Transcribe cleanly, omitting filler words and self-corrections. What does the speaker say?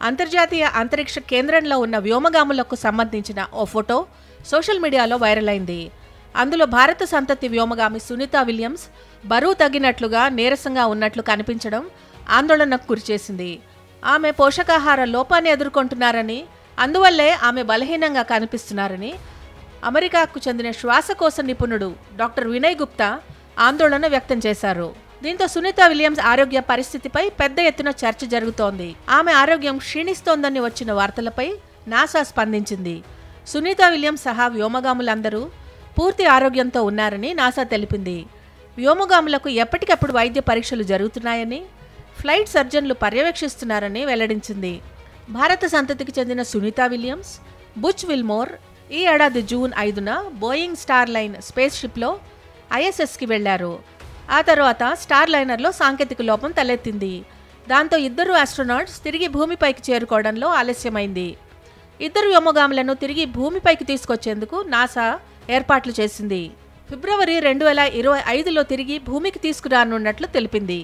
అంతర్జాతీయ అంతరిక్ష కేంద్రంలో ఉన్న వ్యోమగాములకు సంబంధించిన ఓ ఫోటో సోషల్ మీడియాలో వైరల్ అయింది. అందులో భారత సంతతి వ్యోమగామి సునీత విలియమ్స్ బరువు తగ్గినట్లుగా నీరసంగా ఉన్నట్లు కనిపించడం ఆందోళనకు గురిచేసింది. ఆమె పోషకాహార లోపాన్ని ఎదుర్కొంటున్నారని, అందువల్లే ఆమె బలహీనంగా కనిపిస్తున్నారని అమెరికాకు చెందిన శ్వాసకోశ నిపుణుడు డాక్టర్ వినయ్ గుప్తా ఆందోళన వ్యక్తం చేశారు. దీంతో సునీత విలియమ్స్ ఆరోగ్య పరిస్థితిపై పెద్ద ఎత్తున చర్చ జరుగుతోంది. ఆమె ఆరోగ్యం క్షీణిస్తోందని వచ్చిన వార్తలపై నాసా స్పందించింది. సునీత విలియమ్స్ సహా వ్యోమగాములందరూ పూర్తి ఆరోగ్యంతో ఉన్నారని నాసా తెలిపింది. వ్యోమగాములకు ఎప్పటికప్పుడు వైద్య పరీక్షలు జరుగుతున్నాయని, ఫ్లైట్ సర్జన్లు పర్యవేక్షిస్తున్నారని వెల్లడించింది. భారత సంతతికి చెందిన సునీత విలియమ్స్, బుచ్ విల్మోర్ ఈ ఏడాది జూన్ 5న బోయింగ్ స్టార్ లైన్ స్పేస్ షిప్లో ISSకి వెళ్లారు. ఆ తర్వాత స్టార్ లైనర్లో సాంకేతిక లోపం తలెత్తింది. దాంతో ఇద్దరు ఆస్ట్రోనాట్స్ తిరిగి భూమిపైకి చేరుకోవడంలో ఆలస్యమైంది. ఇద్దరు వ్యోమగాములను తిరిగి భూమిపైకి తీసుకొచ్చేందుకు నాసా ఏర్పాట్లు చేసింది. ఫిబ్రవరి 2025లో తిరిగి భూమికి తీసుకురానున్నట్లు తెలిపింది.